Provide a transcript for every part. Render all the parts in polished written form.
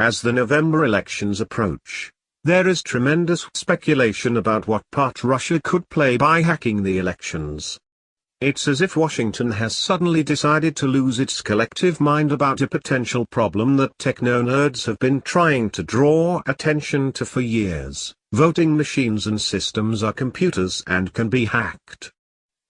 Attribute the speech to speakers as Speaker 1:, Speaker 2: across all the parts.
Speaker 1: As the November elections approach, there is tremendous speculation about what part Russia could play by hacking the elections. It's as if Washington has suddenly decided to lose its collective mind about a potential problem that techno-nerds have been trying to draw attention to for years. Voting machines and systems are computers and can be hacked.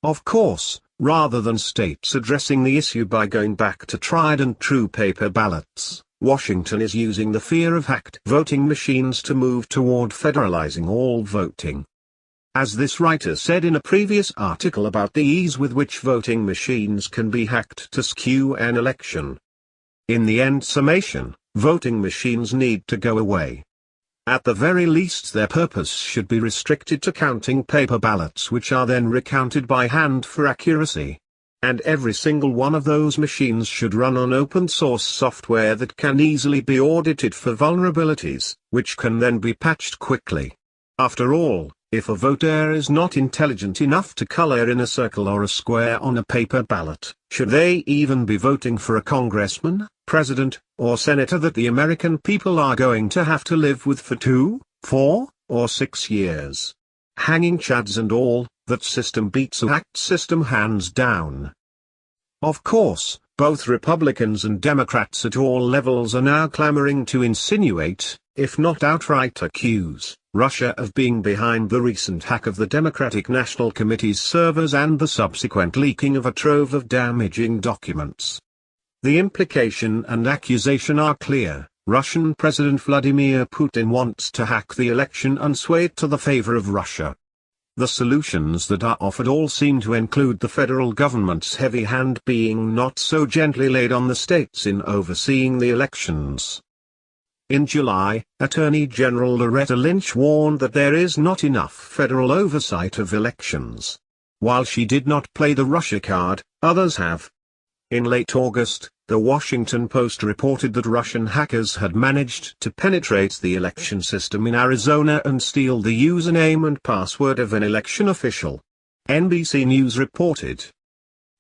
Speaker 1: Of course, rather than states addressing the issue by going back to tried and true paper ballots, Washington is using the fear of hacked voting machines to move toward federalizing all voting. As this writer said in a previous article about the ease with which voting machines can be hacked to skew an election. In the end summation, voting machines need to go away. At the very least their purpose should be restricted to counting paper ballots which are then recounted by hand for accuracy. And every single one of those machines should run on open source software that can easily be audited for vulnerabilities, which can then be patched quickly. After all, if a voter is not intelligent enough to color in a circle or a square on a paper ballot, should they even be voting for a congressman, president, or senator that the American people are going to have to live with for 2, 4, or 6 years? Hanging chads and all, that system beats a hacked system hands down. Of course, both Republicans and Democrats at all levels are now clamoring to insinuate, if not outright accuse, Russia of being behind the recent hack of the Democratic National Committee's servers and the subsequent leaking of a trove of damaging documents. The implication and accusation are clear. Russian President Vladimir Putin wants to hack the election and sway it to the favor of Russia. The solutions that are offered all seem to include the federal government's heavy hand being not so gently laid on the states in overseeing the elections. In July, Attorney General Loretta Lynch warned that there is not enough federal oversight of elections. While she did not play the Russia card, others have. In late August, The Washington Post reported that Russian hackers had managed to penetrate the election system in Arizona and steal the username and password of an election official. NBC News reported.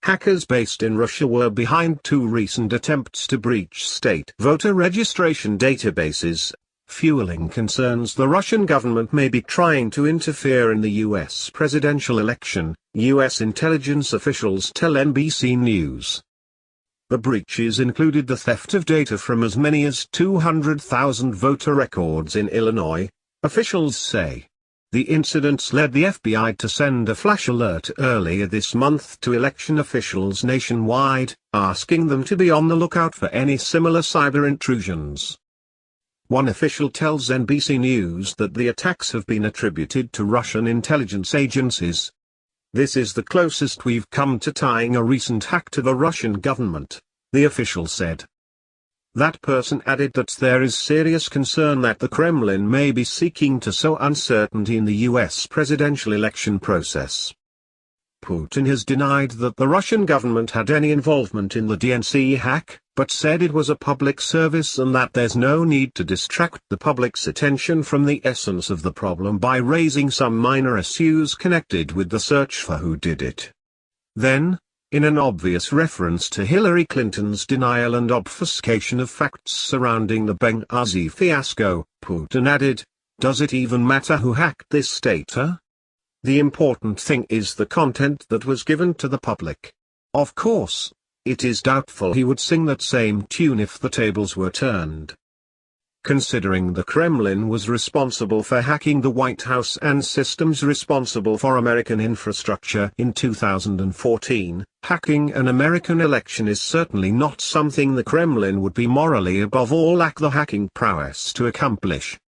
Speaker 1: Hackers based in Russia were behind 2 recent attempts to breach state voter registration databases, fueling concerns the Russian government may be trying to interfere in the U.S. presidential election, U.S. intelligence officials tell NBC News. The breaches included the theft of data from as many as 200,000 voter records in Illinois, officials say. The incidents led the FBI to send a flash alert earlier this month to election officials nationwide, asking them to be on the lookout for any similar cyber intrusions. One official tells NBC News that the attacks have been attributed to Russian intelligence agencies. This is the closest we've come to tying a recent hack to the Russian government, the official said. That person added that there is serious concern that the Kremlin may be seeking to sow uncertainty in the U.S. presidential election process. Putin has denied that the Russian government had any involvement in the DNC hack, but said it was a public service and that there's no need to distract the public's attention from the essence of the problem by raising some minor issues connected with the search for who did it. Then, in an obvious reference to Hillary Clinton's denial and obfuscation of facts surrounding the Benghazi fiasco, Putin added, "Does it even matter who hacked this data? The important thing is the content that was given to the public." Of course, it is doubtful he would sing that same tune if the tables were turned. Considering the Kremlin was responsible for hacking the White House and systems responsible for American infrastructure in 2014, hacking an American election is certainly not something the Kremlin would be morally above or lack the hacking prowess to accomplish.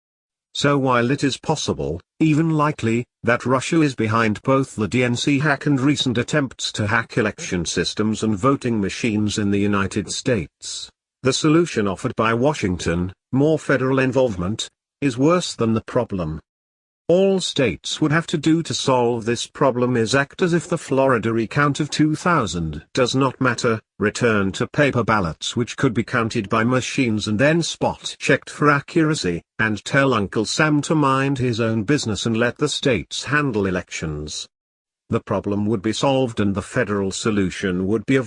Speaker 1: So while it is possible, even likely, that Russia is behind both the DNC hack and recent attempts to hack election systems and voting machines in the United States, the solution offered by Washington, more federal involvement, is worse than the problem. All states would have to do to solve this problem is act as if the Florida recount of 2000 does not matter, return to paper ballots which could be counted by machines and then spot-checked for accuracy, and tell Uncle Sam to mind his own business and let the states handle elections. The problem would be solved and the federal solution would be avoided.